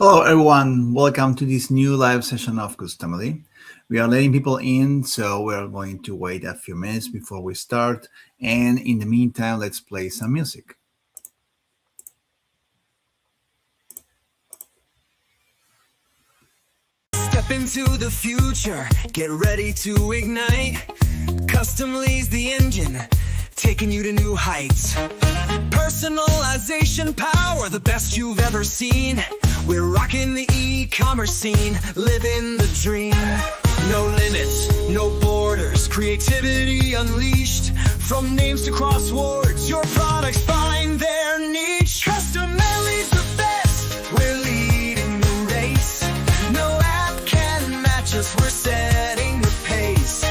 Hello, everyone. Welcome to this new live session of Customily. We are letting people in, so we're going to wait a few minutes before we start. And in the meantime, let's play some music. Step into the future, get ready to ignite. Customly's the engine, taking you to new heights. Personalization power, the best you've ever seen. We're rocking the e-commerce scene, living the dream. No limits, no borders, creativity unleashed. From names to crosswords, your products find their niche. Customily's the best, we're leading the race. No app can match us, we're setting the pace.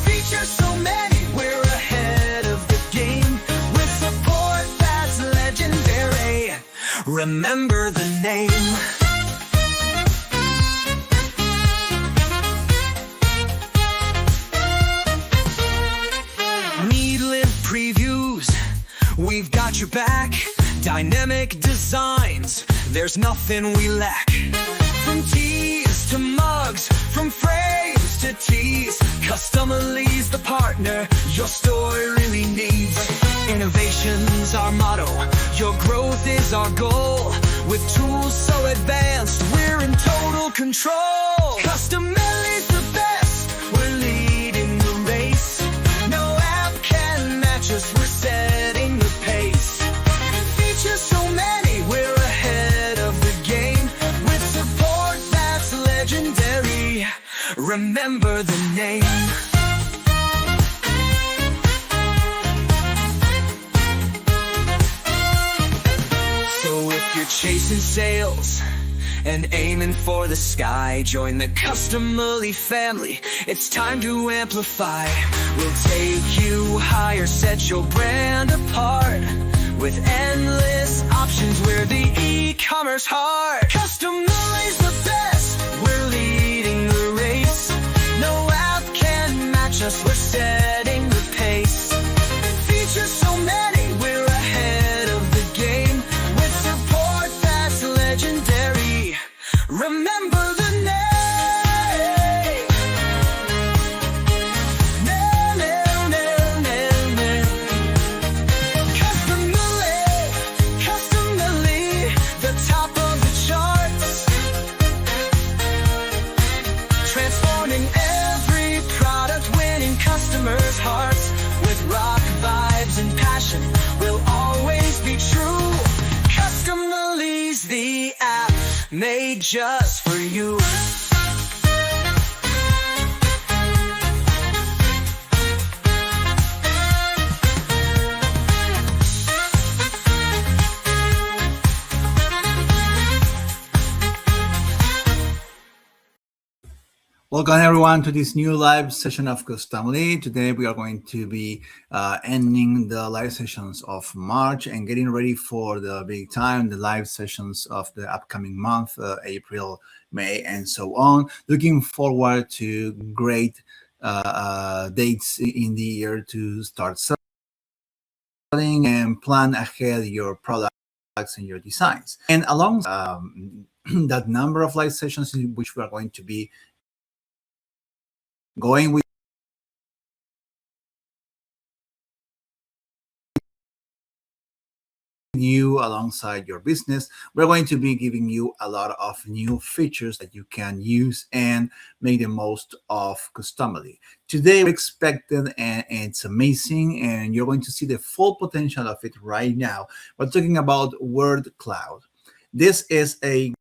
Features so many, we're ahead of the game. With support that's legendary, remember the name. Need live previews, we've got your back. Dynamic designs, there's nothing we lack. From tees to mugs, from frames to tees, Customily's the partner your store really needs. Innovation's our motto, your growth is our goal. With tools so advanced, we're in total control. Customily's the best, we're leading the race. No app can match us, we're setting the pace. Features so many, we're ahead of the game. With support that's legendary, remember the name. So if you're chasing sales and aiming for the sky, join the Customily family, it's time to amplify. We'll take you higher, set your brand apart. With endless options, we're the e-commerce heart. Customily's the best, we're leading the race. No app can match us, we're setting the pace. Features so many, we're ahead of the game. With support that's legendary, remember the name. Customily, the top of the charts. Transforming every product, winning customers' hearts. With rock vibes and passion, we'll always be true. Customily's the app made just for you. Welcome, everyone, to this new live session of Customily. Today, we are going to be ending the live sessions of March and getting ready for the big time, the live sessions of the upcoming month, April, May, and so on. Looking forward to great dates in the year to start selling and plan ahead your products and your designs. And along that number of live sessions in which we are going to be going with you alongside your business, we're going to be giving you a lot of new features that you can use and make the most of Customily. Today, we're expected, and it's amazing, and you're going to see the full potential of it right now. We're talking about Word Cloud. This is a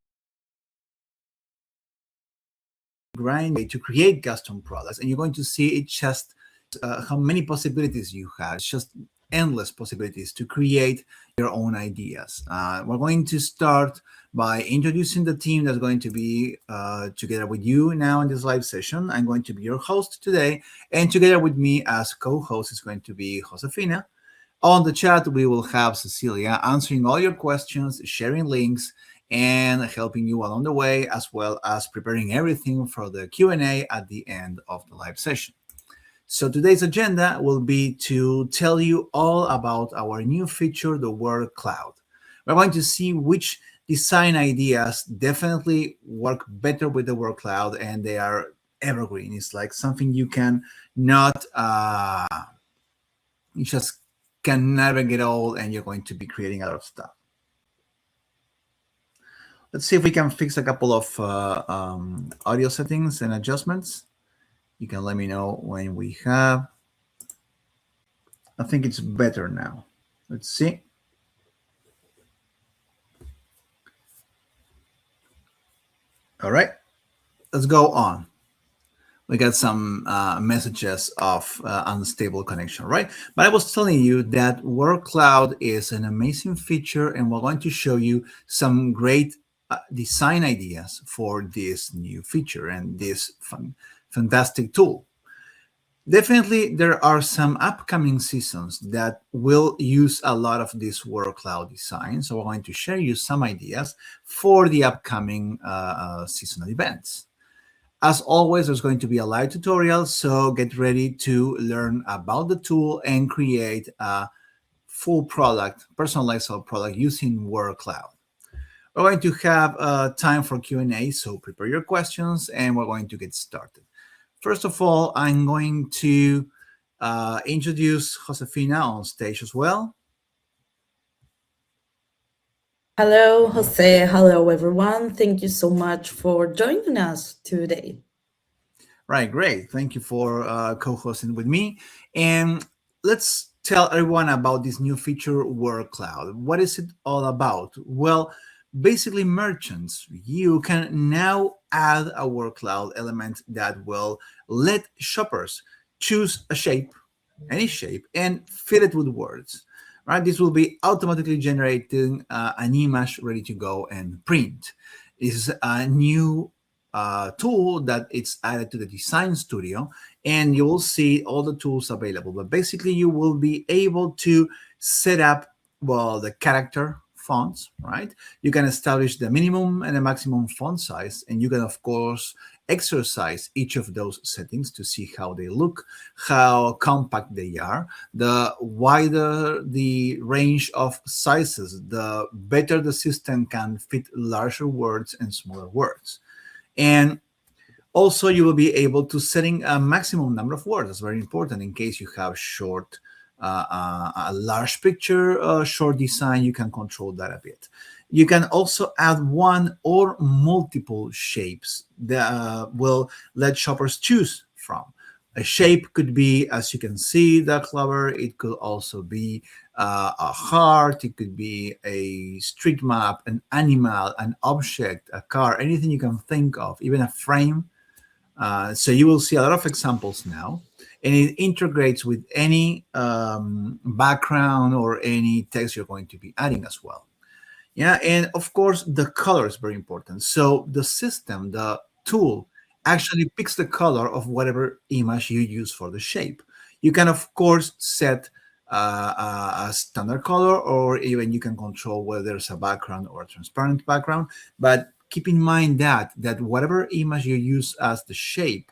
grind way to create custom products, and you're going to see it just how many possibilities you have. It's just endless possibilities to create your own ideas. We're going to start by introducing the team that's going to be together with you now in this live session. I'm going to be your host today, and together with me as co-host is going to be Josefina. On the chat, we will have Cecilia answering all your questions, sharing links, and helping you along the way, as well as preparing everything for the Q&A at the end of the live session. So today's agenda will be to tell you all about our new feature, the Word Cloud. We're going to see which design ideas definitely work better with the word cloud, and they are evergreen. It's like something you can not, you just can never get old, and you're going to be creating a lot of stuff. Let's see if we can fix a couple of audio settings and adjustments. You can let me know when we have. I think it's better now. Let's see. All right, let's go on. We got some messages of unstable connection, right? But I was telling you that Word Cloud is an amazing feature, and we're going to show you some great design ideas for this new feature and this fantastic tool. Definitely, there are some upcoming seasons that will use a lot of this Word Cloud design. So, we're going to share you some ideas for the upcoming seasonal events. As always, there's going to be a live tutorial, so get ready to learn about the tool and create a full product, personalizable product using Word Cloud. We're going to have time for Q&A, so prepare your questions and we're going to get started. First of all, I'm going to introduce Josefina on stage as well. Hello, Jose. Hello, everyone. Thank you so much for joining us today. Right, great. Thank you for co-hosting with me. And let's tell everyone about this new feature, Word Cloud. What is it all about? Well, basically, merchants, you can now add a Word Cloud element that will let shoppers choose a shape, any shape, and fill it with words. Right, this will be automatically generating an image ready to go and print. This is a new tool that it's added to the design studio, and you will see all the tools available. But basically, you will be able to set up, well, the character fonts, right? You can establish the minimum and the maximum font size, and you can, of course, exercise each of those settings to see how they look, how compact they are. The wider the range of sizes, the better the system can fit larger words and smaller words. And also, you will be able to setting a maximum number of words. That's very important in case you have short, a large picture, short design. You can control that a bit. You can also add one or multiple shapes that will let shoppers choose from. A shape could be, as you can see, the clover. It could also be a heart. It could be a street map, an animal, an object, a car, anything you can think of, even a frame. So you will see a lot of examples now, and it integrates with any background or any text you're going to be adding as well. Yeah, and of course, the color is very important. So the system, the tool, actually picks the color of whatever image you use for the shape. You can, of course, set a standard color, or even you can control whether there's a background or a transparent background. But keep in mind that whatever image you use as the shape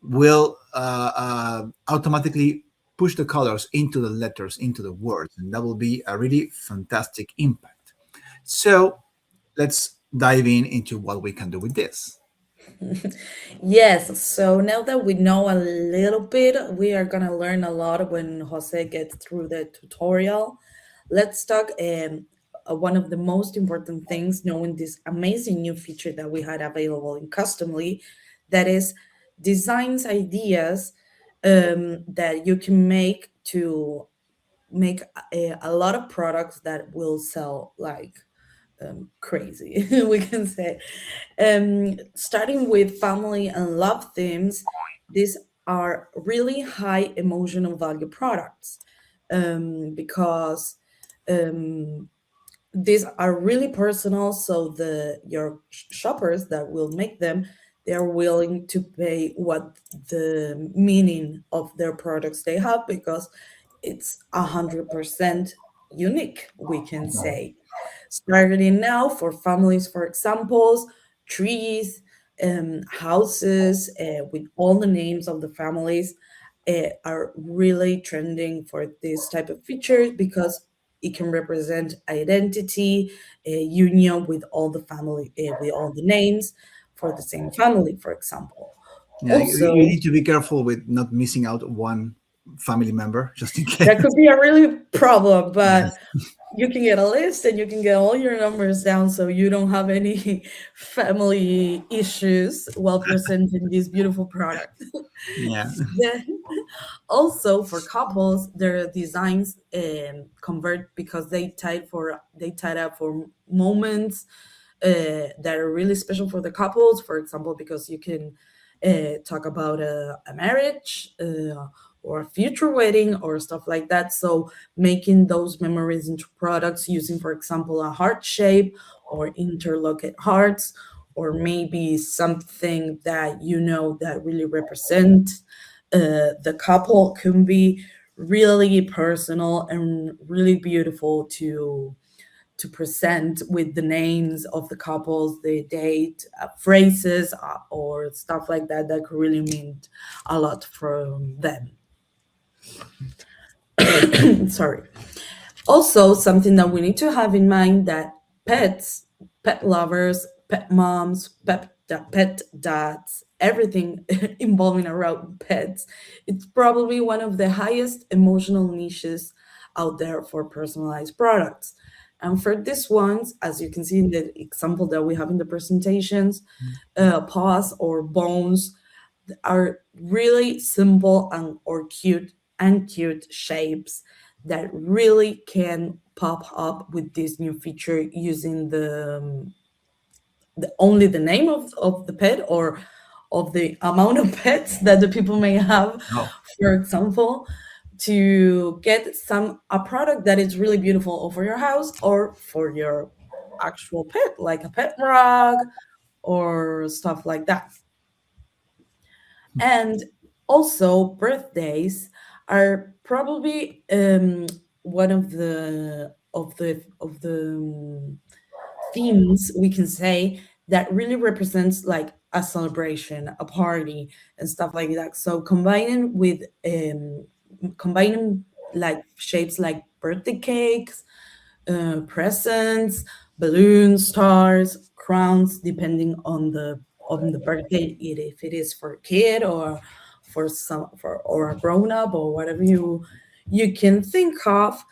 will automatically push the colors into the letters, into the words, and that will be a really fantastic impact. So let's dive in into what we can do with this. Yes, so now that we know a little bit, we are going to learn a lot when Jose gets through the tutorial. Let's talk one of the most important things, knowing this amazing new feature that we had available in Customly, that is designs ideas that you can make to make a lot of products that will sell like crazy, we can say. Starting with family and love themes, these are really high emotional value products because um, these are really personal. So the your shoppers that will make them, they are willing to pay what the meaning of their products they have, because it's 100% unique, we can say. Starting now for families, for examples, trees, houses with all the names of the families are really trending for this type of features, because It can represent identity, a union with all the family, with all the names for the same family, for example. Yeah, you Also, need to be careful with not missing out one family member, just in that could case. be a really problem, but Yes. you can get a list and you can get all your numbers down so you don't have any family issues while presenting this beautiful product. Yeah. Then also for couples, their designs convert because they tied up for moments that are really special for the couples. For example, because you can talk about a marriage or a future wedding or stuff like that. So making those memories into products using, for example, a heart shape or interlocked hearts, or maybe something that you know that really represent the couple, can be really personal and really beautiful to present with the names of the couples, the date, phrases, or stuff like that that could really mean a lot from them. Sorry. Also, something that we need to have in mind that pets, pet lovers, pet moms, pet dads, everything involving around pets, it's probably one of the highest emotional niches out there for personalized products. And for these ones, as you can see in the example that we have in the presentations, paws or bones are really simple and cute shapes that really can pop up with this new feature using the only the name of the pet or of the amount of pets that the people may have, Oh, for example, to get a product that is really beautiful for your house or for your actual pet, like a pet rug or stuff like that. And also, birthdays are probably one of the themes we can say that really represents like a celebration, a party, and stuff like that. So combining like shapes like birthday cakes, presents, balloons, stars, crowns, depending on the birthday, if it is for a kid or for some for or a grown up or whatever you can think of,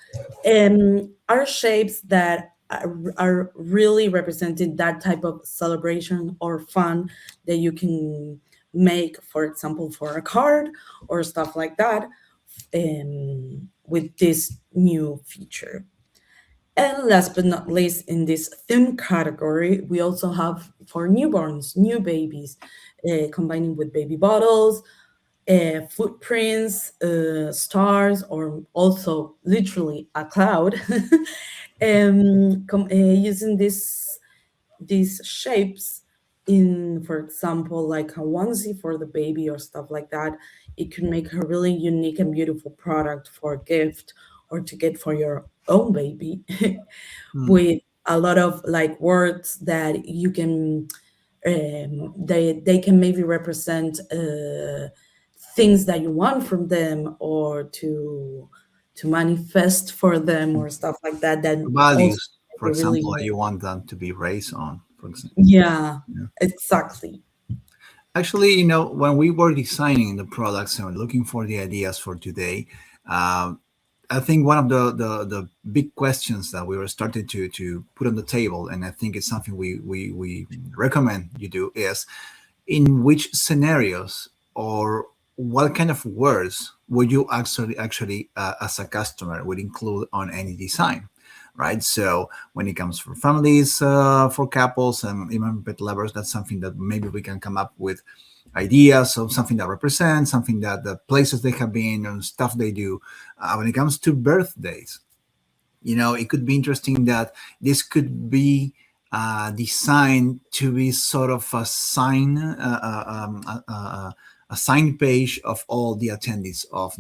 are shapes that are really representing that type of celebration or fun that you can make, for example, for a card or stuff like that, with this new feature. And last but not least, in this theme category, we also have for newborns, new babies, combining with baby bottles, footprints, stars, or also literally a cloud, using these shapes in, for example, like a onesie for the baby or stuff like that. It can make a really unique and beautiful product for a gift or to get for your own baby hmm. with a lot of like words that you can they can maybe represent things that you want from them or to manifest for them or stuff like that, that also Values, for be really example, that unique. you want them to be raised on, for example. Yeah, exactly. Actually, when we were designing the products and looking for the ideas for today, um, I think one of the big questions that we were starting to put on the table, and I think it's something we recommend you do, is in which scenarios or what kind of words would you actually as a customer would include on any design, right? So when it comes for families, for couples, and even pet lovers, that's something that maybe we can come up with ideas of something that represents something, that the places they have been and stuff they do. When it comes to birthdays, it could be interesting that this could be designed to be sort of a sign page of all the attendees of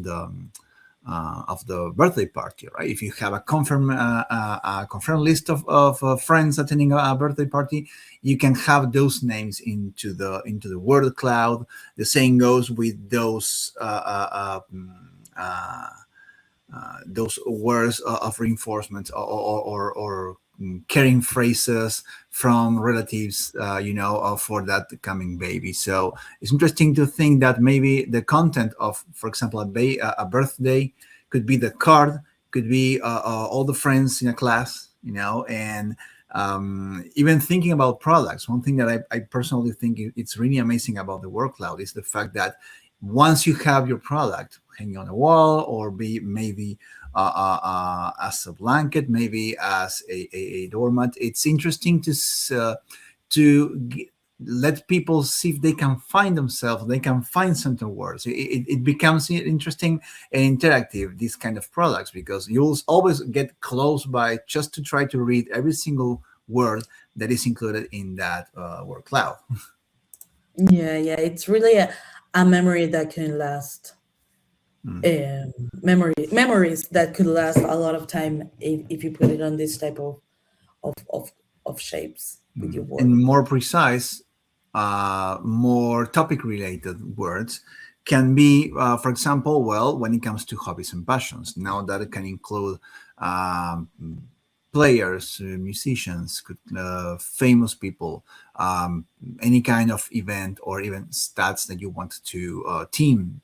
the birthday party, right? If you have a confirmed list of friends attending a birthday party, you can have those names into the word cloud. The same goes with those those words of reinforcement or carrying phrases from relatives, for that coming baby. So it's interesting to think that maybe the content of, for example, a birthday could be the card, could be all the friends in a class, and even thinking about products. One thing that I personally think it's really amazing about the word cloud is the fact that once you have your product hanging on a wall, or be maybe as a blanket, maybe as a doormat, it's interesting to let people see if they can find themselves, they can find certain words. It becomes interesting and interactive, these kind of products, because you'll always get close by just to try to read every single word that is included in that word cloud. Yeah, yeah, it's really a memory that can last. Mm. Memories that could last a lot of time if you put it on this type of of, of shapes with your And word. more precise, more topic related words can be, for example, well, when it comes to hobbies and passions, now that it can include um, players, musicians, famous people, any kind of event, or even stats that you want to team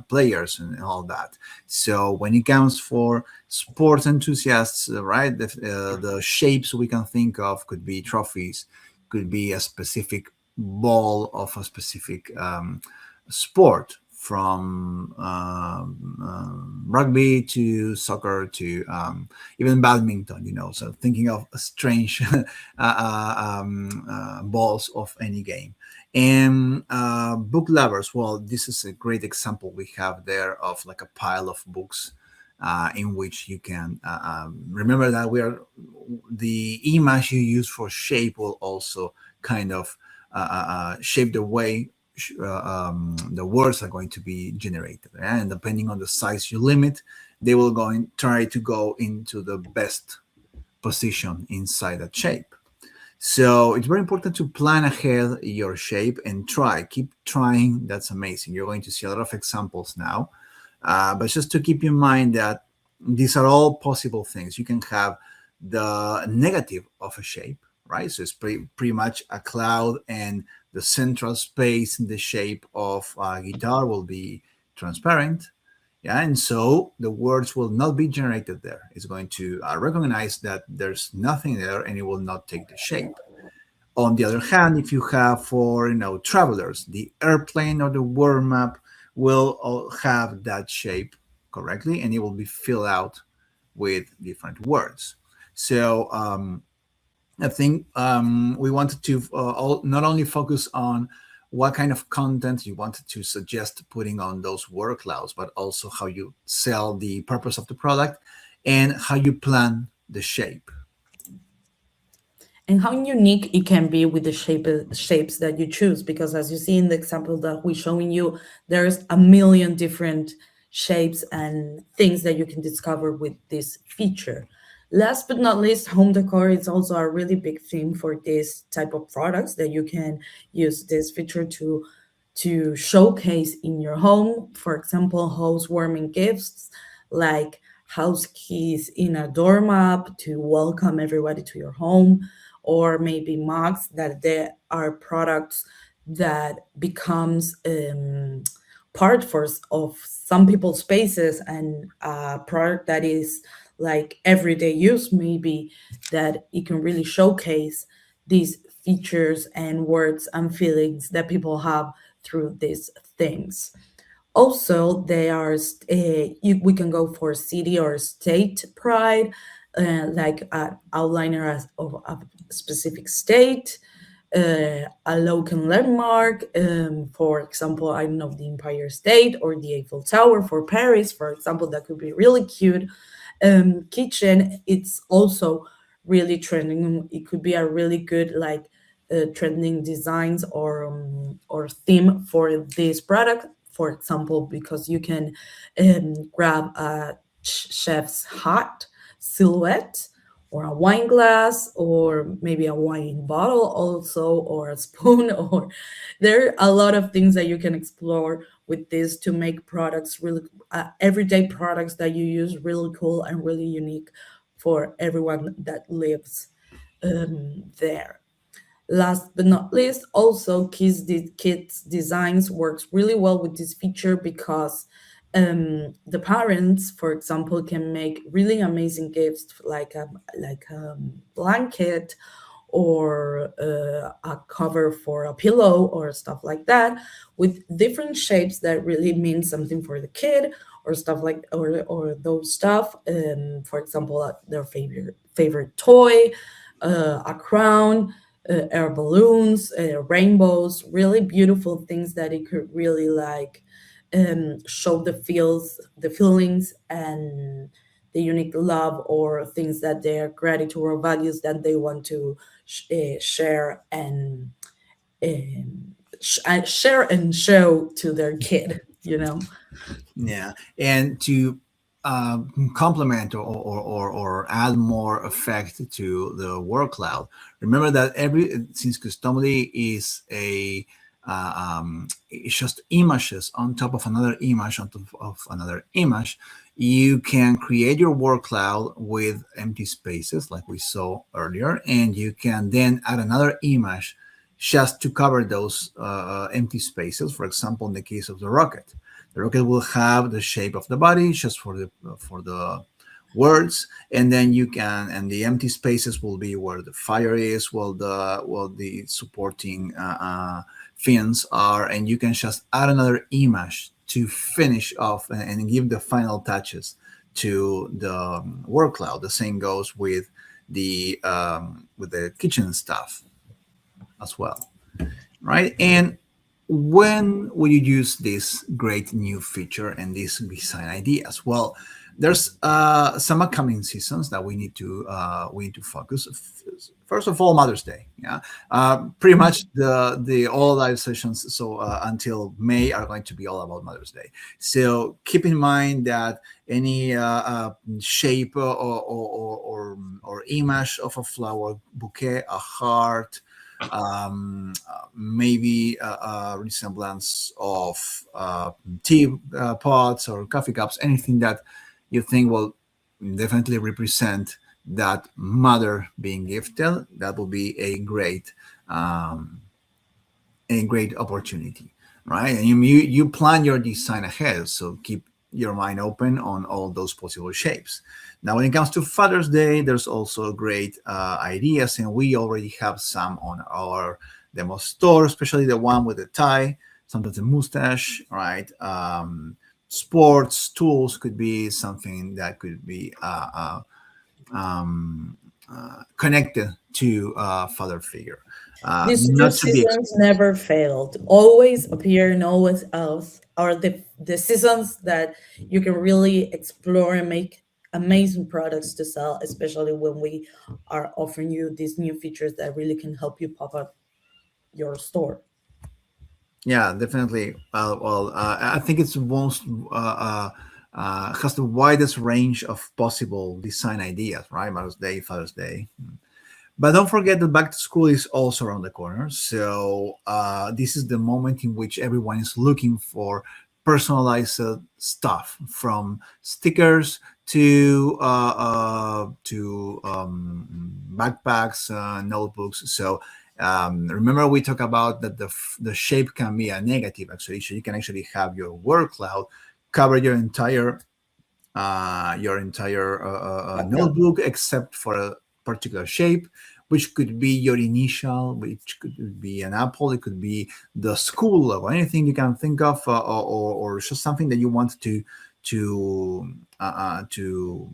players and all that. So when it comes for sports enthusiasts, right, the shapes we can think of could be trophies, could be a specific ball of a specific sport, from rugby to soccer to even badminton, so thinking of a strange balls of any game. And book lovers, well, this is a great example we have there of like a pile of books, in which you can remember that we are the image you use for shape will also kind of shape the way the words are going to be generated. And depending on the size you limit, they will try to go into the best position inside that shape. So it's very important to plan ahead your shape and keep trying. That's amazing. You're going to see a lot of examples now. But just to keep in mind that these are all possible things. You can have the negative of a shape, right? So it's pretty much a cloud, and the central space in the shape of a guitar will be transparent. Yeah, and so the words will not be generated there. It's going to recognize that there's nothing there, and it will not take the shape. On the other hand, if you have for travelers, the airplane or the world map will all have that shape correctly, and it will be filled out with different words. So I think we wanted to not only focus on what kind of content you wanted to suggest putting on those word clouds, but also how you sell the purpose of the product and how you plan the shape. And how unique it can be with the shapes that you choose, because as you see in the example that we're showing you, there's a million different shapes and things that you can discover with this feature. Last but not least, home decor is also a really big theme for this type of products that you can use this feature to showcase in your home. For example, housewarming gifts like house keys in a doormat to welcome everybody to your home, or maybe mugs that there are products that becomes part of some people's spaces, and a product that is like everyday use, maybe that it can really showcase these features and words and feelings that people have through these things. Also, we can go for city or state pride, like an outliner of a specific state, a local landmark. For example, I don't know, the Empire State or the Eiffel Tower for Paris, for example, that could be really cute. Kitchen, it's also really trending. It could be a really good like trending designs or theme for this product. For example, because you can grab a chef's hat silhouette, or a wine glass, or maybe a wine bottle also, or a spoon, or there are a lot of things that you can explore with this to make products really, everyday products that you use, really cool and really unique for everyone that lives there. Last but not least, also Kids Designs works really well with this feature because the parents, for example, can make really amazing gifts like a blanket or a cover for a pillow or stuff like that, with different shapes that really mean something for the kid, or stuff like, or those stuff. For example, their favorite toy, a crown, air balloons, rainbows, really beautiful things that it could really like show the feelings, and the unique love or things that they're gratitude or values that they want to share and share and show to their kid. You know. Yeah, and to complement or add more effect to the word cloud, remember that every since Customily is a it's just images on top of another image on top of another image. You can create your word cloud with empty spaces like we saw earlier, and you can then add another image just to cover those empty spaces. For example, in the case of the rocket will have the shape of the body just for the words, and then you can, and the empty spaces will be where the fire is, the supporting fins are, and you can just add another image to finish off and give the final touches to the word cloud. The same goes with the kitchen stuff as well, right? And when will you use this great new feature and these design ideas? Well, there's some upcoming seasons that we need to focus. First of all, Mother's Day. Yeah, pretty much the all live sessions. So until May are going to be all about Mother's Day. So keep in mind that any shape or image of a flower bouquet, a heart, maybe a resemblance of tea pots or coffee cups, anything that you think will definitely represent that mother being gifted, that will be um, a great opportunity, right? And you plan your design ahead, so keep your mind open on all those possible shapes. Now, when it comes to Father's Day, there's also great ideas, and we already have some on our demo store, especially the one with the tie, sometimes a mustache, right? Sports tools could be something that could be connected to a father figure. These two Not to be seasons never failed. Always appear and always else are the seasons that you can really explore and make amazing products to sell, especially when we are offering you these new features that really can help you pop up your store. Yeah, definitely. I think it's most has the widest range of possible design ideas, right? Mother's Day, Father's Day. But don't forget that back to school is also around the corner. So this is the moment in which everyone is looking for personalized stuff, from stickers to backpacks, notebooks. So remember, we talked about that the shape can be a negative actually. So you can actually have your word cloud cover your entire Background. notebook except for a particular shape, which could be your initial, which could be an apple, it could be the school logo, anything you can think of, or just something that you want to uh, uh, to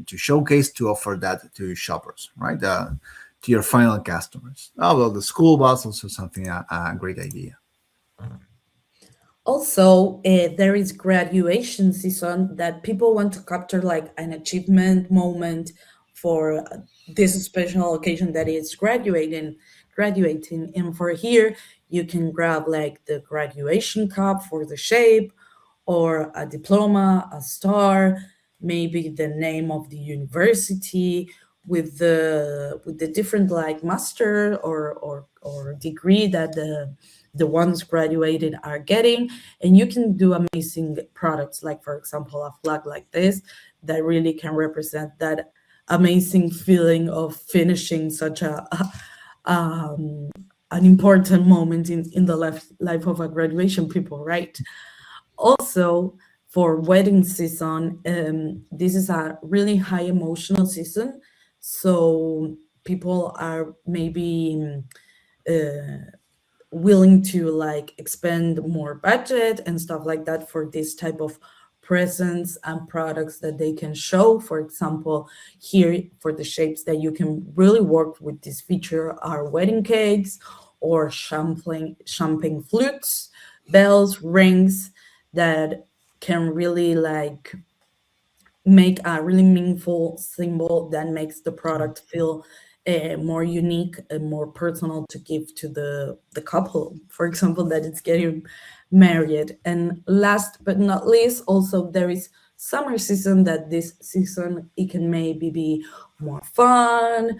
to showcase, to offer that to shoppers, right? To your final customers. Oh well, the school bus also something a great idea. Also, there is graduation season that people want to capture like an achievement moment for this special occasion that is graduating. And for here, you can grab like the graduation cup for the shape, or a diploma, a star, maybe the name of the university, with the different like master or degree that the ones graduated are getting, and you can do amazing products, like for example a flag like this that really can represent that amazing feeling of finishing such um, an important moment in the life of a graduation people, right? Also, for wedding season, this is a really high emotional season, so people are maybe willing to like expend more budget and stuff like that for this type of presents and products that they can show. For example, here for the shapes that you can really work with this feature are wedding cakes or champagne flutes, bells, rings that can really like make a really meaningful symbol that makes the product feel more unique and more personal to give to the couple, for example, that is getting married. And last but not least, also there is summer season, that this season it can maybe be more fun,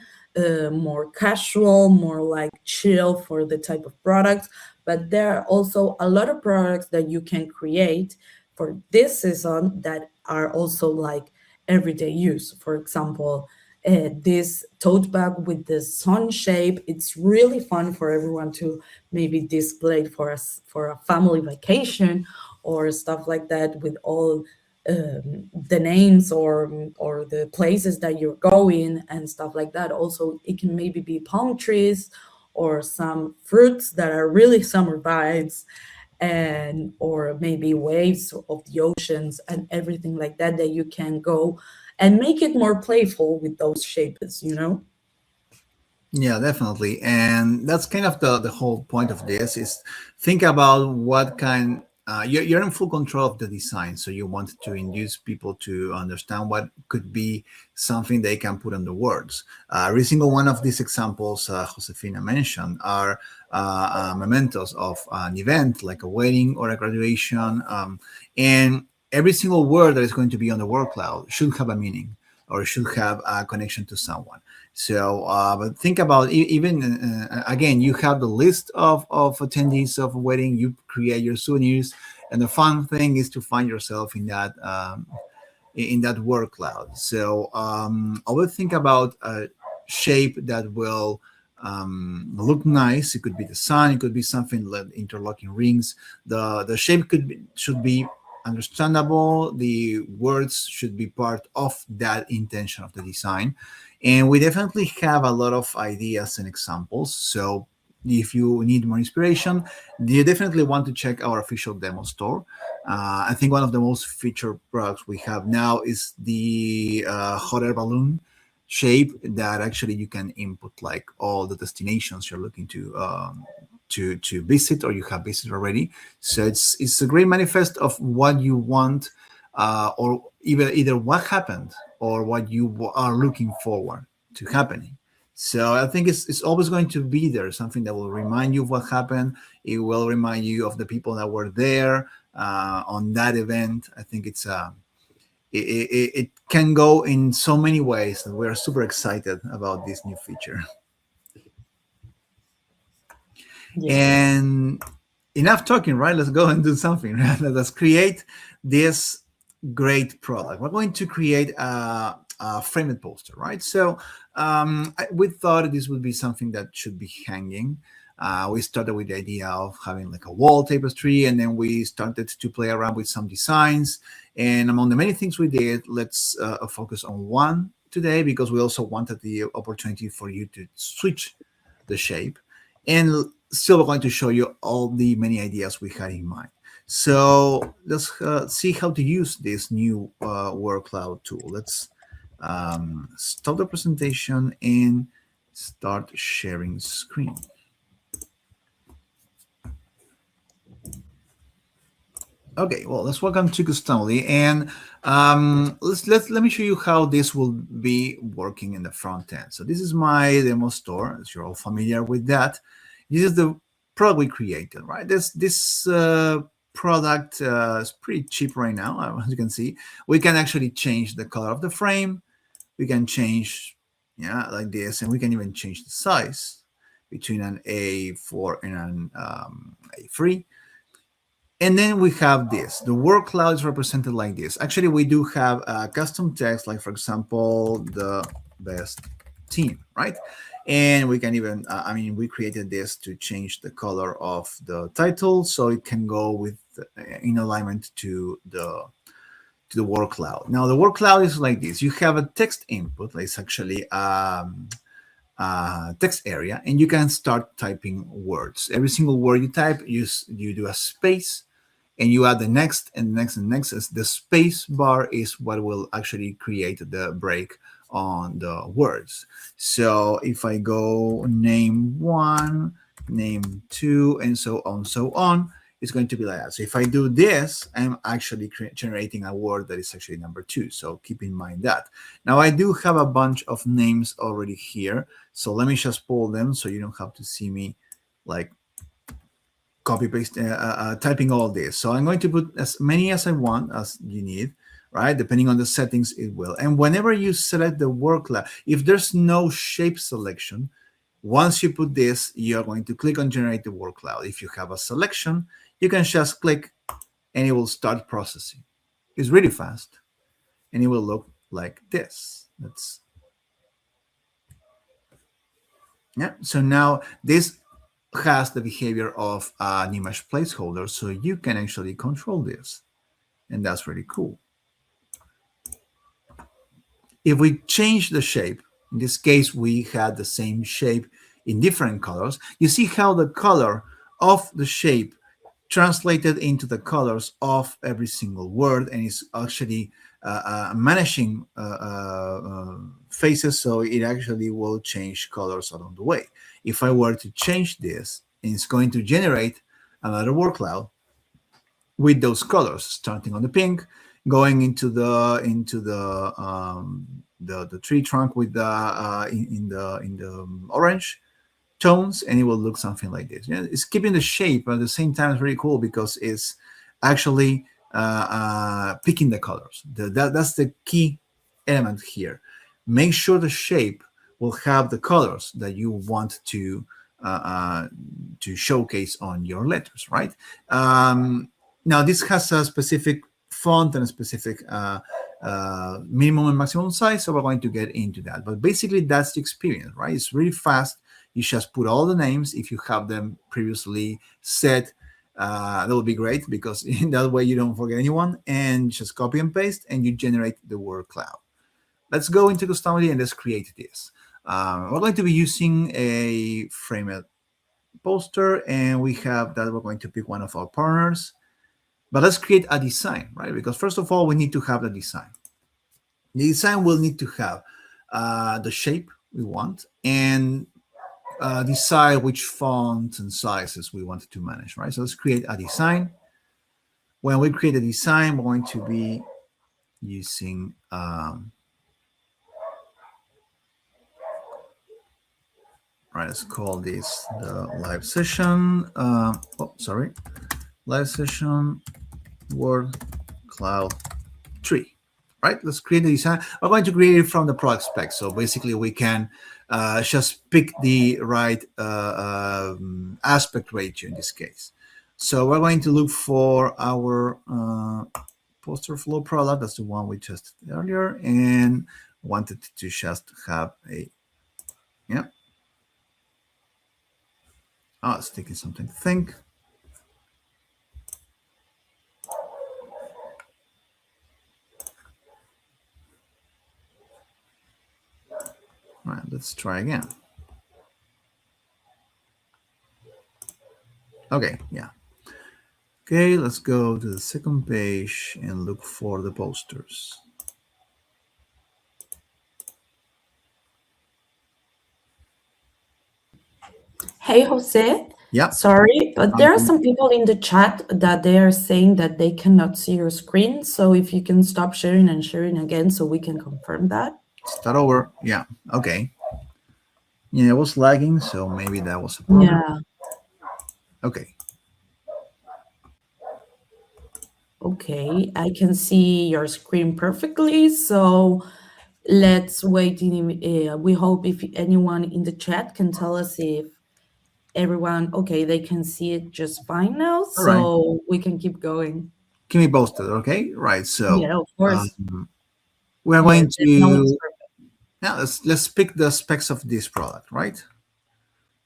more casual, more like chill for the type of products. But there are also a lot of products that you can create for this season that are also like everyday use. For example, this tote bag with the sun shape, it's really fun for everyone to maybe display it for us for a family vacation or stuff like that, with all the names or the places that you're going and stuff like that. Also, it can maybe be palm trees or some fruits that are really summer vibes, and or maybe waves of the oceans and everything like that, that you can go and make it more playful with those shapes, you know. Yeah, definitely. And that's kind of the whole point of this is think about what kind you're in full control of the design. So you want to induce people to understand what could be something they can put on the words. Every single one of these examples Josefina mentioned are mementos of an event like a wedding or a graduation. And every single word that is going to be on the word cloud should have a meaning or should have a connection to someone. So, but think about even again, you have the list of attendees of a wedding. You create your souvenirs, and the fun thing is to find yourself in that word cloud. So, I would think about a shape that will look nice. It could be the sun. It could be something like interlocking rings. The shape should be understandable. The words should be part of that intention of the design, and we definitely have a lot of ideas and examples. So if you need more inspiration, you definitely want to check our official demo store. I think one of the most featured products we have now is the hot air balloon shape that actually you can input like all the destinations you're looking to visit or you have visited already. So it's a great manifest of what you want, or either what happened or what you are looking forward to happening. So I think it's always going to be there, something that will remind you of what happened. It will remind you of the people that were there on that event. I think it can go in so many ways, and we're super excited about this new feature. Yes. And enough talking, right? Let's go and do something. Right? Let's create this great product. We're going to create a framed poster, right? So we thought this would be something that should be hanging. We started with the idea of having like a wall tapestry, and then we started to play around with some designs. And among the many things we did, let's focus on one today, because we also wanted the opportunity for you to switch the shape. And still we're going to show you all the many ideas we had in mind. So let's see how to use this new word cloud tool. Let's stop the presentation and start sharing screen. Okay, well, let's welcome to Customily, and let me show you how this will be working in the front end. So this is my demo store, as you're all familiar with that. This is the product we created, right? This product is pretty cheap right now. As you can see, we can actually change the color of the frame. We can change yeah, like this, and we can even change the size between an A4 and an A3. And then we have this. The word cloud is represented like this. Actually, we do have custom text, like for example, the best team, right? And we can even, I mean, we created this to change the color of the title so it can go with in alignment to the word cloud. Now, the word cloud is like this. You have a text input, like it's actually text area, and you can start typing words. Every single word you type, you do a space, and you add the next and next and next. As the space bar is what will actually create the break on the words. So if I go name one, name two, and so on, it's going to be like that. So if I do this, I'm actually generating a word that is actually number two. So keep in mind that. Now I do have a bunch of names already here. So let me just pull them so you don't have to see me like copy paste typing all this. So I'm going to put as many as I want as you need, right? Depending on the settings, it will. And whenever you select the word cloud, if there's no shape selection, once you put this, you're going to click on generate the word cloud. If you have a selection, you can just click and it will start processing. It's really fast and it will look like this. That's yeah. So now this has the behavior of an image placeholder, so you can actually control this, and that's really cool. If we change the shape, in this case we had the same shape in different colors, you see how the color of the shape translated into the colors of every single word, and it's actually managing faces, so it actually will change colors along the way. If I were to change this, it's going to generate another word cloud with those colors, starting on the pink, going into the tree trunk with the in the orange tones, and it will look something like this. Yeah, it's keeping the shape, but at the same time, it's really cool because it's actually picking the colors. That's the key element here. Make sure the shape will have the colors that you want to showcase on your letters, right? Now, this has a specific font and a specific minimum and maximum size, so we're going to get into that. But basically, that's the experience, right? It's really fast. You just put all the names. If you have them previously set, that will be great because in that way you don't forget anyone, and just copy and paste and you generate the word cloud. Let's go into Customily and let's create this. We're going to be using a framed poster, and we have that we're going to pick one of our partners. But let's create a design, right? Because first of all, we need to have the design. The design will need to have the shape we want and decide which fonts and sizes we want to manage, right? So let's create a design. When we create a design, we're going to be using right, let's call this the live session. Live session word cloud tree. Right, let's create the design. We're going to create it from the product spec. So basically we can just pick the right aspect ratio in this case. So we're going to look for our poster flow product. That's the one we tested earlier, and wanted to just have a, yeah. Oh, it's taking something to think. All right, let's try again. Okay, yeah. Okay, let's go to the second page and look for the posters. Hey, Jose. Yeah. Sorry, but there are Um, some people in the chat that they are saying that they cannot see your screen. So if you can stop sharing and sharing again so we can confirm that. Start over. Yeah. Okay. Yeah, it was lagging, so maybe that was a problem. Yeah. Okay. Okay, I can see your screen perfectly. So Let's wait. We hope if anyone in the chat can tell us if everyone, okay, they can see it just fine now, All right. so we can keep going. Keep me posted, okay? Right. So Yeah, of course. we are Yes, going no, it's to perfect. now let's pick the specs of this product, right?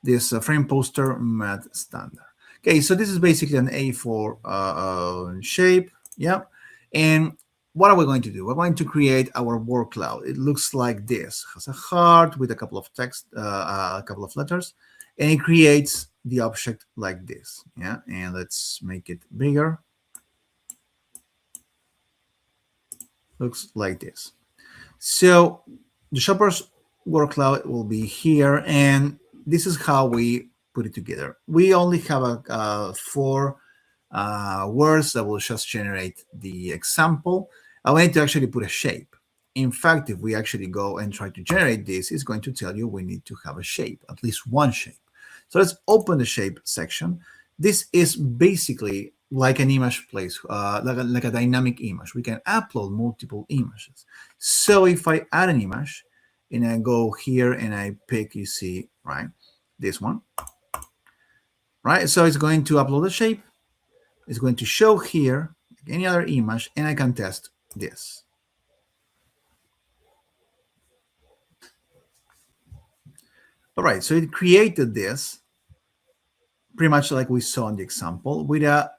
This frame poster matte standard. Okay, so this is basically an A4 shape. Yeah. And what are we going to do? We're going to create our word cloud. It looks like this. It has a heart with a couple of text, a couple of letters, and it creates the object like this. Yeah. And let's make it bigger. Looks like this. So the shopper's word cloud will be here, and this is how we put it together. We only have four words that will just generate the example. I want to actually put a shape. In fact, if we actually go and try to generate this, it's going to tell you we need to have a shape, at least one shape. So let's open the shape section. This is basically like an image place, like a dynamic image. We can upload multiple images. So if I add an image and I go here and I pick, you see, right, this one, right? So it's going to upload the shape. It's going to show here like any other image, and I can test this. All right, so it created this pretty much like we saw in the example with a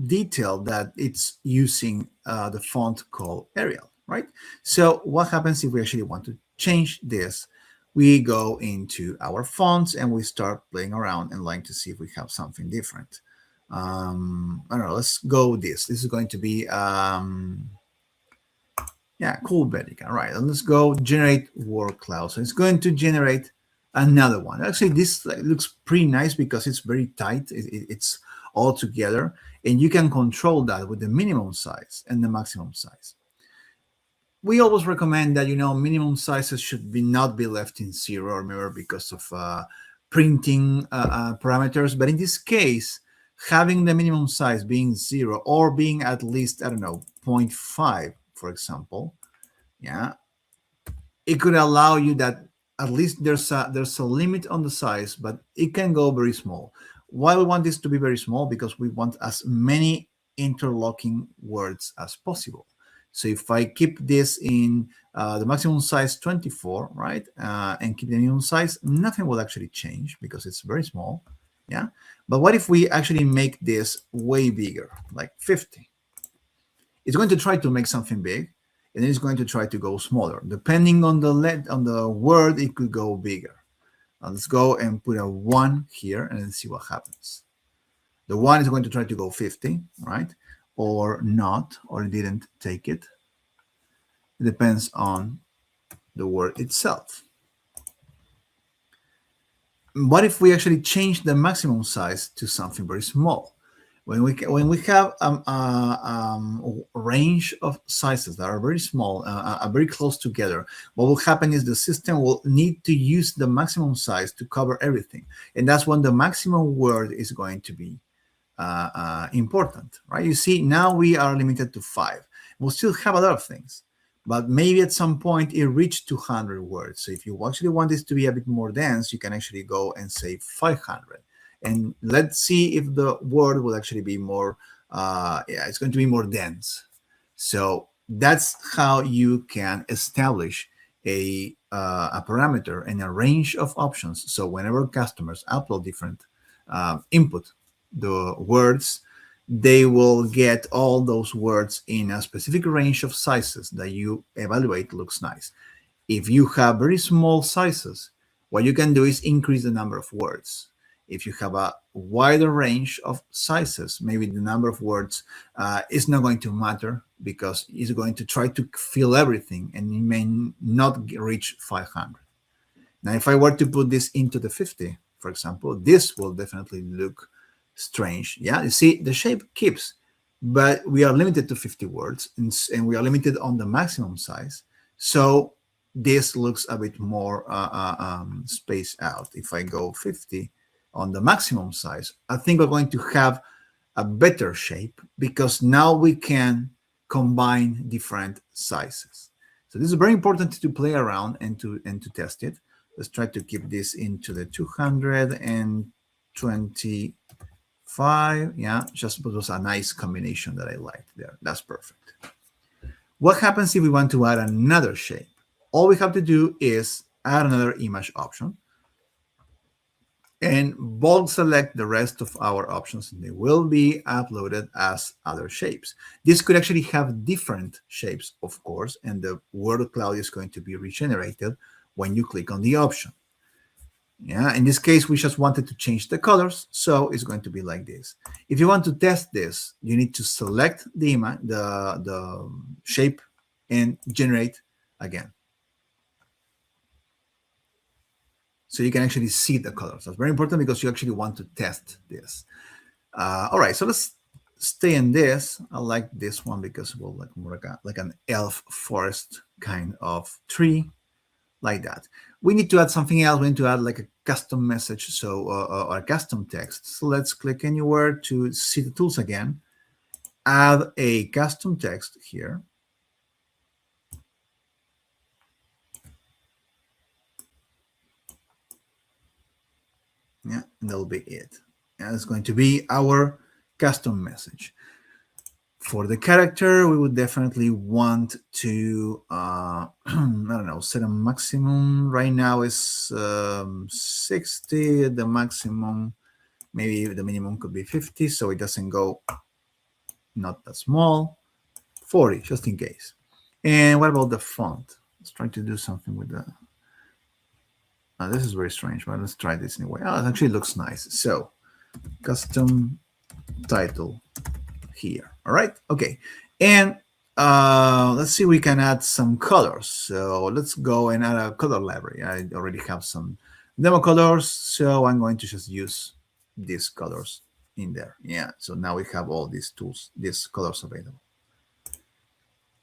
detail that it's using the font called Arial, right? So what happens if we actually want to change this? We go into our fonts and we start playing around and like to see if we have something different. I don't know, let's go with this. This is going to be, yeah, cool Bellica. Right, and let's go generate word cloud. So it's going to generate another one. Actually, this looks pretty nice because it's very tight. It's all together, and you can control that with the minimum size and the maximum size. We always recommend that minimum sizes should be not be left in zero, remember, because of printing parameters. But in this case, having the minimum size being zero or being at least, I don't know, 0.5, for example, yeah, it could allow you that at least there's a limit on the size, but it can go very small. Why we want this to be very small? Because we want as many interlocking words as possible. So if I keep this in the maximum size 24, right, and keep the minimum size, nothing will actually change because it's very small. Yeah. But what if we actually make this way bigger, like 50? It's going to try to make something big, and then it's going to try to go smaller. Depending on the word, it could go bigger. Now let's go and put a 1 here and then see what happens. The 1 is going to try to go 50, right? Or not, or it didn't take it. It depends on the word itself. What if we actually change the maximum size to something very small? When we have a range of sizes that are very small, are very close together, what will happen is the system will need to use the maximum size to cover everything, and that's when the maximum word is going to be important, right? You see, now we are limited to 5. We'll still have a lot of things, but maybe at some point it reached 200 words. So if you actually want this to be a bit more dense, you can actually go and say 500. And let's see if the word will actually be more, yeah, it's going to be more dense. So that's how you can establish a parameter and a range of options. So whenever customers upload different input, the words, they will get all those words in a specific range of sizes that you evaluate looks nice. If you have very small sizes, what you can do is increase the number of words. If you have a wider range of sizes, maybe the number of words is not going to matter because it's going to try to fill everything and it may not reach 500. Now, if I were to put this into the 50, for example, this will definitely look strange. Yeah, you see, the shape keeps, but we are limited to 50 words and we are limited on the maximum size. So this looks a bit more spaced out. If I go 50 on the maximum size, I think we're going to have a better shape because now we can combine different sizes. So this is very important to play around and to test it. Let's try to keep this into the 225. Yeah, just it was a nice combination that I liked there. That's perfect. What happens if we want to add another shape? All we have to do is add another image option and bulk select the rest of our options, and they will be uploaded as other shapes. This could actually have different shapes, of course, and the word cloud is going to be regenerated when you click on the option. Yeah, in this case, we just wanted to change the colors, so it's going to be like this. If you want to test this, you need to select the image, the shape, and generate again. So you can actually see the colors. That's very important because you actually want to test this. All right, so let's stay in this. I like this one because it will like more like an elf forest kind of tree, like that. We need to add something else. We need to add like a custom message, so or custom text. So let's click anywhere to see the tools again. Add a custom text here. Yeah, and that'll be it. And it's going to be our custom message. For the character, we would definitely want to, I don't know, set a maximum. Right now is 60. The maximum, maybe the minimum could be 50, so it doesn't go not that small. 40, just in case. And what about the font? Let's try to do something with the... this is very strange, but let's try this anyway. Oh, it actually looks nice. So, custom title here. All right, okay. And let's see, we can add some colors. So let's go and add a color library. I already have some demo colors, so I'm going to just use these colors in there. Yeah, so now we have all these tools, these colors available.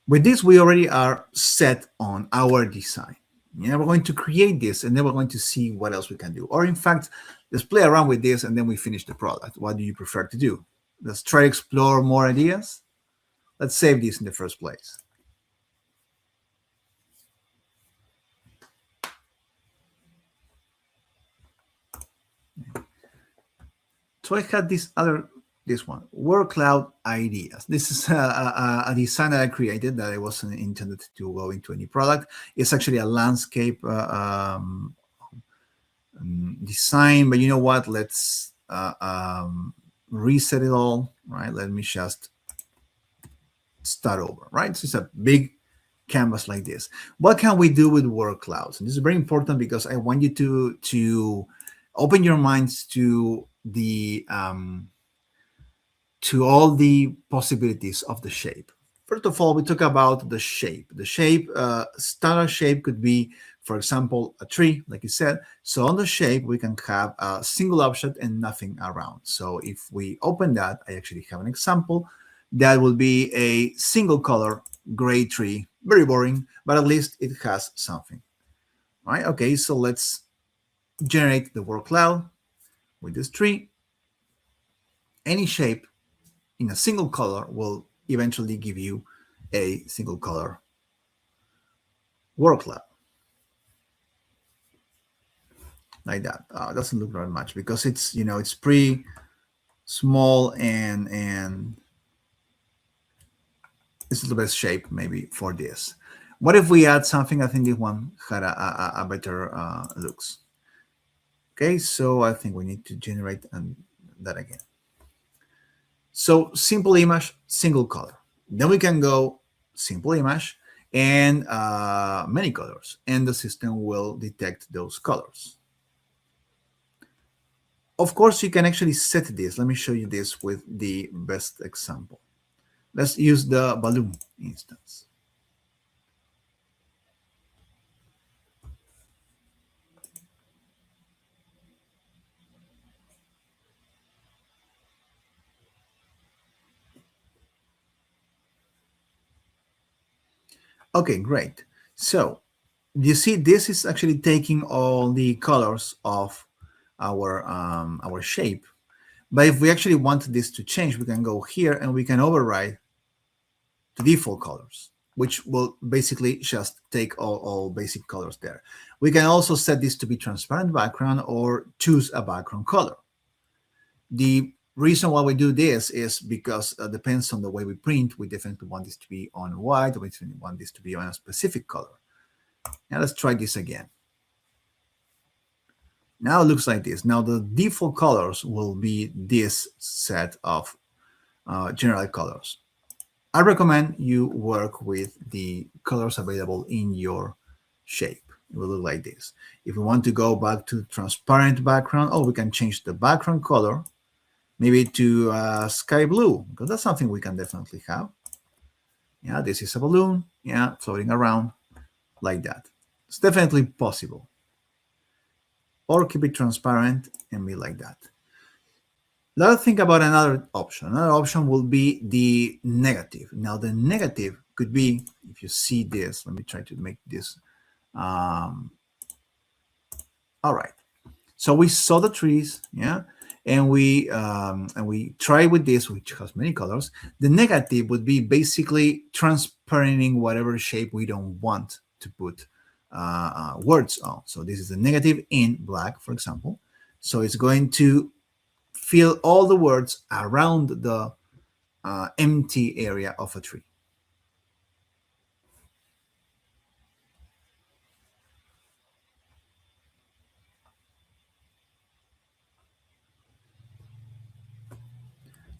With this, we already are set on our design. Yeah, we're going to create this, and then we're going to see what else we can do. Or in fact, let's play around with this, and then we finish the product. What do you prefer to do? Let's try to explore more ideas. Let's save this in the first place. So I had this one, word cloud ideas. This is a design that I created that I wasn't intended to go into any product. It's actually a landscape design, but you know what? Let's reset it all, right? Let me just start over, right? So it's a big canvas like this. What can we do with word clouds? And this is very important because I want you to open your minds to the to all the possibilities of the shape. First of all, we talk about the shape. The shape, standard shape could be, for example, a tree, like you said. So on the shape, we can have a single object and nothing around. So if we open that, I actually have an example. That will be a single color gray tree. Very boring, but at least it has something. All right, okay, so let's generate the word cloud with this tree. Any shape in a single color will eventually give you a single color word cloud. Like that. It doesn't look very much because it's, you know, it's pretty small and it's the best shape maybe for this. What if we add something? I think this one had a better looks. Okay, so I think we need to generate that again. So simple image, single color. Then we can go simple image and many colors, and the system will detect those colors. Of course, you can actually set this. Let me show you this with the best example. Let's use the balloon instance. Okay, great. So you see, this is actually taking all the colors of our shape. But if we actually want this to change, we can go here and we can override the default colors. which will basically just take all basic colors there. We can also set this to be transparent background or choose a background color. The reason why we do this is because depends on the way we print. We definitely want this to be on white, or we want this to be on a specific color. Now let's try this again. Now it looks like this. Now the default colors will be this set of general colors. I recommend you work with the colors available in your shape. It will look like this. If we want to go back to transparent background, we can change the background color, maybe to sky blue, because that's something we can definitely have. Yeah, this is a balloon, yeah, floating around like that. It's definitely possible. Or keep it transparent and be like that. Let's think about another option. Another option will be the negative. Now, the negative could be, if you see this, let me try to make this. All right. So we saw the trees, yeah, and we try with this, which has many colors. The negative would be basically transparenting whatever shape we don't want to put words on. So this is the negative in black, for example. So it's going to fill all the words around the empty area of a tree.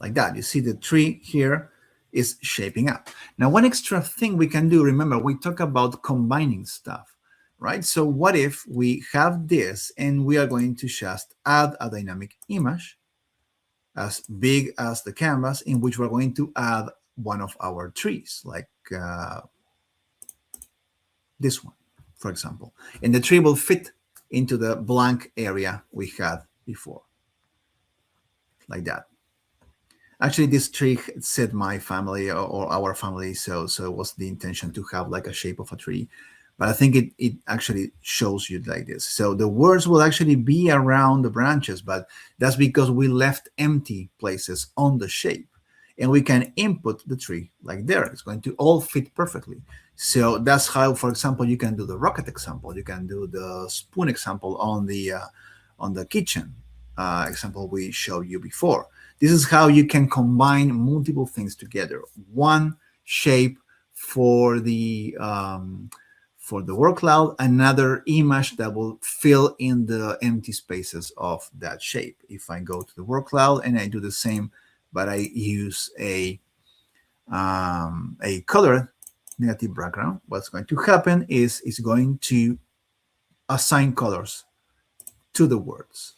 Like that. You see the tree here is shaping up. Now, one extra thing we can do, remember, we talk about combining stuff, right? So what if we have this and we are going to just add a dynamic image as big as the canvas in which we're going to add one of our trees, like this one, for example. And the tree will fit into the blank area we had before, like that. Actually, this tree said my family or our family, so it was the intention to have like a shape of a tree. But I think it actually shows you like this. So the words will actually be around the branches, but that's because we left empty places on the shape. And we can input the tree like there. It's going to all fit perfectly. So that's how, for example, you can do the rocket example. You can do the spoon example on the kitchen example we showed you before. This is how you can combine multiple things together. One shape for the word cloud, another image that will fill in the empty spaces of that shape. If I go to the word cloud and I do the same, but I use a colored negative background, what's going to happen is it's going to assign colors to the words.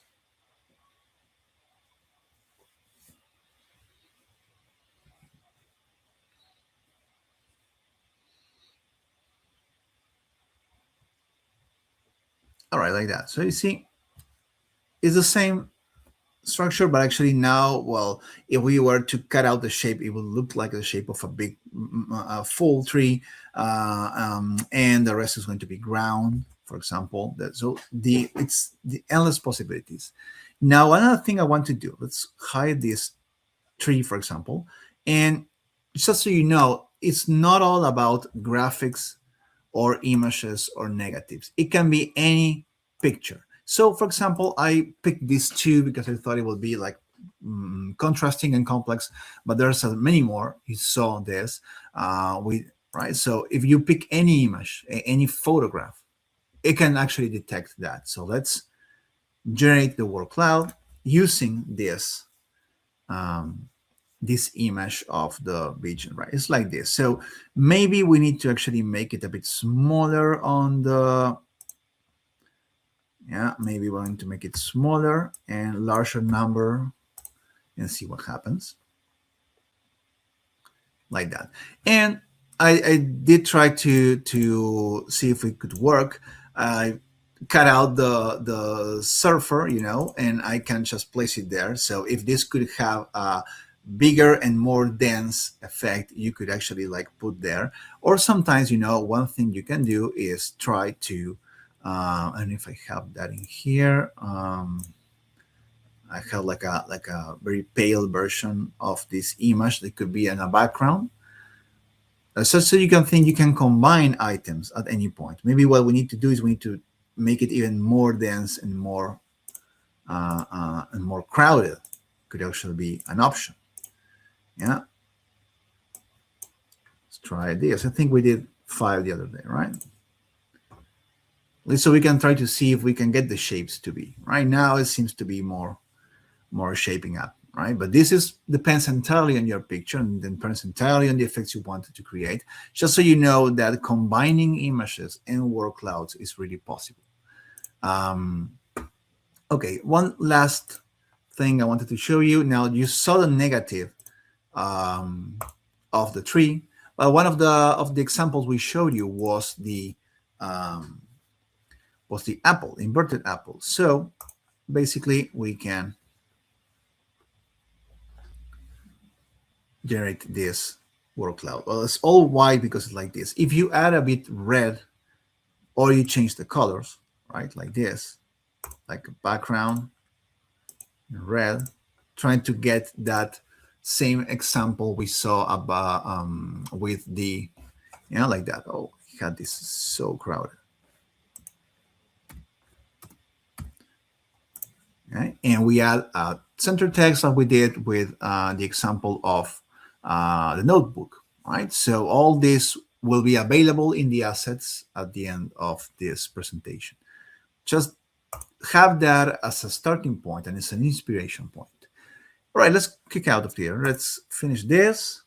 All right, like that. So you see, it's the same structure, but actually now, well, if we were to cut out the shape, it would look like the shape of a big full tree, and the rest is going to be ground, for example. So it's the endless possibilities. Now, another thing I want to do, let's hide this tree, for example, and just so you know, it's not all about graphics or images or negatives. It can be any picture. So, for example, I picked these two because I thought it would be like contrasting and complex, but there's many more. You saw this, right? So if you pick any image, any photograph, it can actually detect that. So let's generate the word cloud using this this image of the region, right? It's like this. So maybe we need to actually make it a bit smaller on the, yeah, maybe we're going to make it smaller and larger number and see what happens. Like that. And I did try to see if it could work. I cut out the surfer, and I can just place it there. So if this could have a bigger and more dense effect, you could actually like put there. Or sometimes, one thing you can do is try to, and if I have that in here, I have like a very pale version of this image that could be in a background. So you can think you can combine items at any point. Maybe what we need to do is we need to make it even more dense and more crowded. Could actually be an option. Yeah, let's try this. I think we did 5 the other day, right? At least so we can try to see if we can get the shapes to be. Right now it seems to be more shaping up, right? But this is depends entirely on your picture and then depends entirely on the effects you wanted to create. Just so you know that combining images and word clouds is really possible. Okay, one last thing I wanted to show you. Now you saw the negative of the tree. Well, one of the examples we showed you was the apple, inverted apple. So basically we can generate this word cloud. Well, it's all white because it's like this. If you add a bit red or you change the colors, right, like this, like a background red, trying to get that same example we saw about with the, like that. Oh, God, this is so crowded. Okay, and we add center text like we did with the example of the notebook, right? So all this will be available in the assets at the end of this presentation. Just have that as a starting point and it's an inspiration point. All right, let's kick out of here. Let's finish this.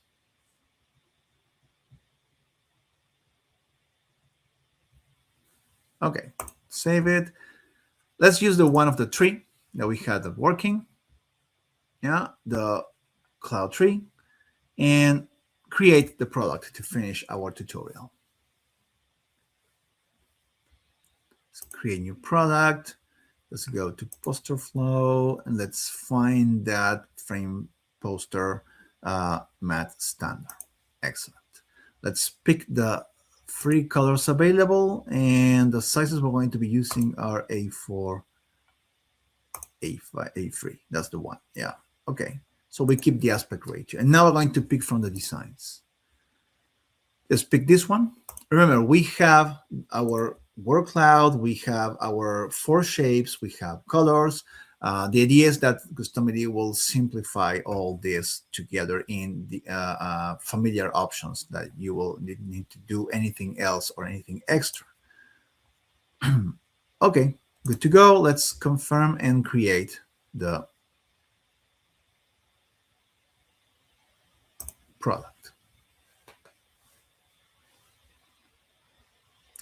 Okay, save it. Let's use the one of the tree that we had working. Yeah, the cloud tree, and create the product to finish our tutorial. Let's create new product. Let's go to poster flow and let's find that frame poster matte standard. Excellent. Let's pick the 3 colors available, and the sizes we're going to be using are A4, A5, A3. That's the one. Yeah. Okay. So we keep the aspect ratio. And now we're going to pick from the designs. Let's pick this one. Remember, we have our word cloud, we have our 4 shapes, we have colors. The idea is that Customily will simplify all this together in the familiar options that you will need to do anything else or anything extra. Okay, good to go. Let's confirm and create the product.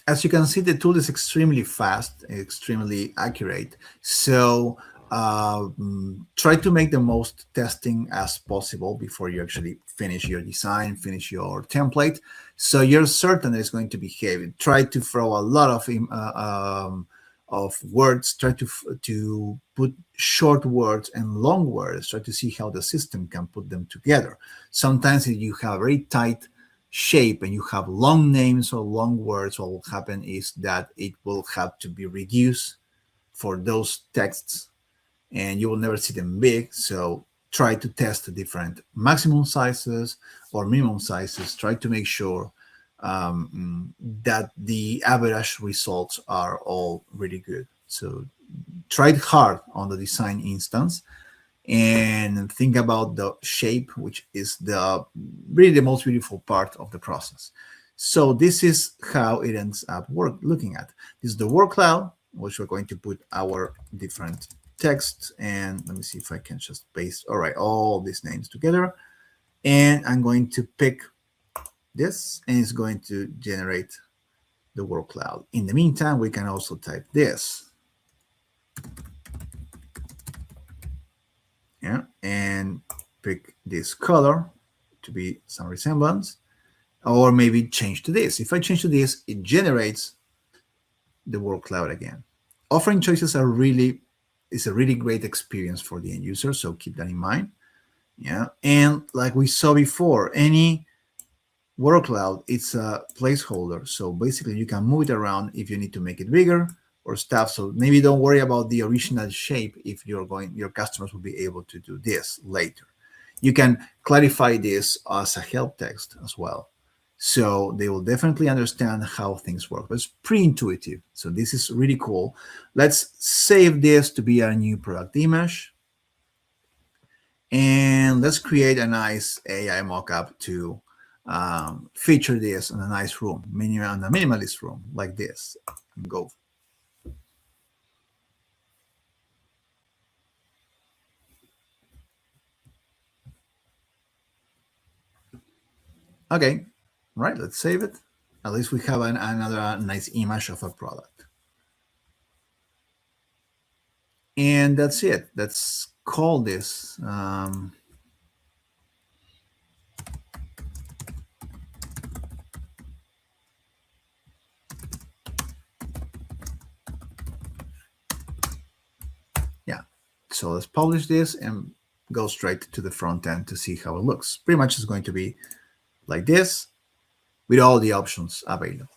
As you can see, the tool is extremely fast, extremely accurate. So try to make the most testing as possible before you actually finish your design, finish your template. So you're certain it's going to behave. Try to throw a lot of words. Try to put short words and long words. Try to see how the system can put them together. Sometimes if you have very tight shape and you have long names or long words, what will happen is that it will have to be reduced for those texts and you will never see them big. So try to test the different maximum sizes or minimum sizes. Try to make sure that the average results are all really good. So try hard on the design instance and think about the shape, which is really the most beautiful part of the process. So this is how it ends up looking at. This is the word cloud, which we're going to put our different texts. And let me see if I can just paste, all right, all these names together. And I'm going to pick this, and it's going to generate the word cloud. In the meantime, we can also type this. Yeah, and pick this color to be some resemblance, or maybe change to this. If I change to this, it generates the word cloud again. Offering choices is a really great experience for the end user, so keep that in mind. Yeah, and like we saw before, any word cloud, it's a placeholder, so basically you can move it around if you need to make it bigger or stuff. So maybe don't worry about the original shape if your customers will be able to do this later. You can clarify this as a help text as well. So they will definitely understand how things work. But it's pretty intuitive. So this is really cool. Let's save this to be our new product image. And let's create a nice AI mockup to feature this in a nice room, on a minimalist room like this. Go. Okay, right, let's save it. At least we have another nice image of a product. And that's it. Let's call this. Yeah, so let's publish this and go straight to the front end to see how it looks. Pretty much it's going to be like this with all the options available.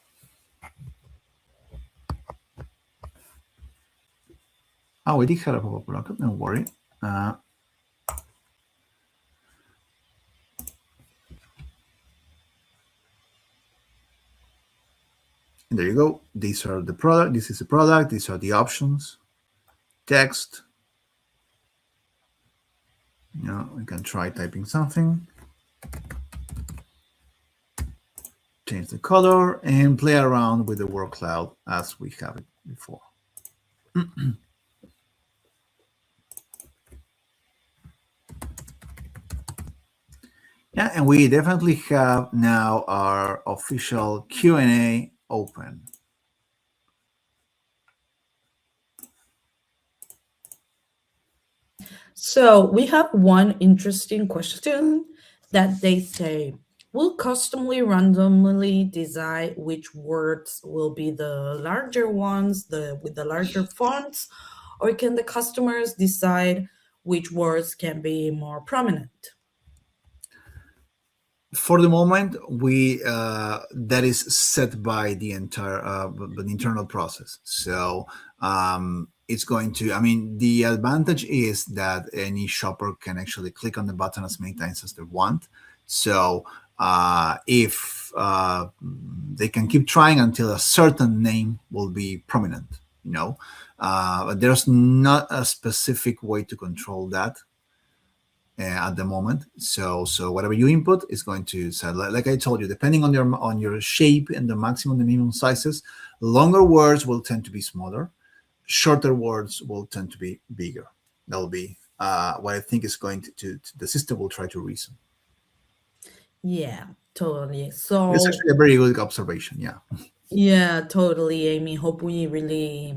Oh, we did have a pop-up blocker, don't worry. And there you go. These are the product. This is the product. These are the options. Text. We can try typing something. Change the color and play around with the word cloud as we have it before. Yeah, and we definitely have now our official Q&A open. So we have one interesting question that they say, will Customly randomly decide which words will be the larger ones, with the larger fonts, or can the customers decide which words can be more prominent? For the moment, we that is set by the entire the internal process. So it's going to. I mean, the advantage is that any shopper can actually click on the button as many times as they want. So if they can keep trying until a certain name will be prominent, but there's not a specific way to control that at the moment. So whatever you input is going to say, like I told you, depending on your shape and the maximum and minimum sizes, longer words will tend to be smaller, shorter words will tend to be bigger. That'll be what I think is going to the system will try to reason. Yeah, totally. It's So actually a very good observation. Yeah. yeah, totally, Amy. Hope we really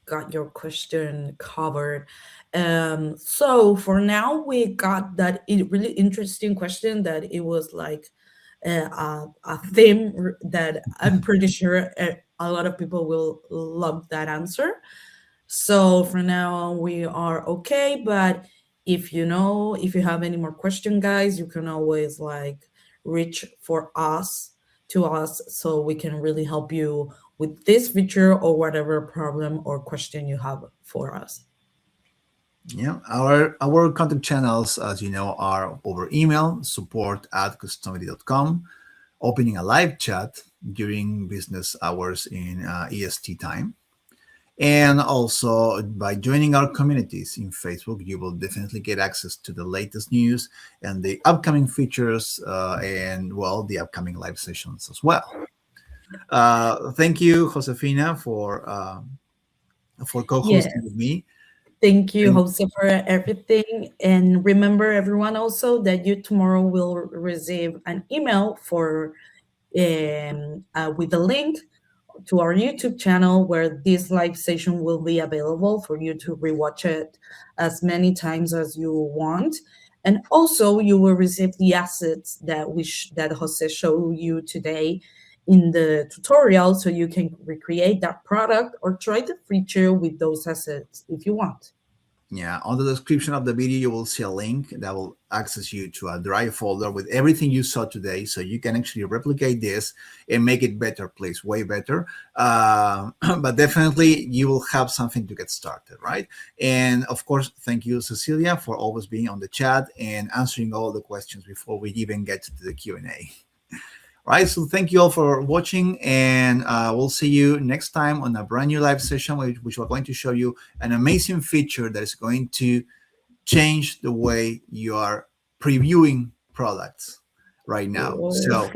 got your question covered. So for now, we got that really interesting question that it was like a theme that I'm pretty sure a lot of people will love that answer. So for now, we are okay. But if if you have any more question, guys, you can always like reach for us to us so we can really help you with this feature or whatever problem or question you have for us. Yeah, our contact channels, as you know, are over email, support@customily.com, opening a live chat during business hours in EST time. And also by joining our communities in Facebook, you will definitely get access to the latest news and the upcoming features and, well, the upcoming live sessions as well. Thank you, Josefina, for Yeah. co-hosting with me. Thank you, And Jose, for everything. And remember, everyone, also that you tomorrow will receive an email with a link to our YouTube channel where this live session will be available for you to rewatch it as many times as you want. And also, you will receive the assets that Jose showed you today in the tutorial, so you can recreate that product or try the feature with those assets if you want. yeah, on the description of the video, you will see a link that will access you to a Drive folder with everything you saw today. So you can actually replicate this and make it better place, way better. But definitely you will have something to get started, right? And of course, thank you, Cecilia, for always being on the chat and answering all the questions before we even get to the Q&A. All right, so thank you all for watching, and we'll see you next time on a brand new live session, which we're going to show you an amazing feature that is going to change the way you are previewing products right now. Whoa. So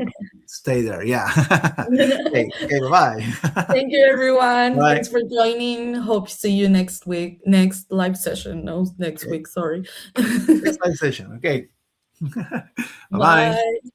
stay there. Yeah. Okay, bye-bye. Thank you, everyone. Bye. Thanks for joining. Hope to see you next week, next live session. No, next Okay, week. Sorry. next live session. Okay. Bye-bye. Bye.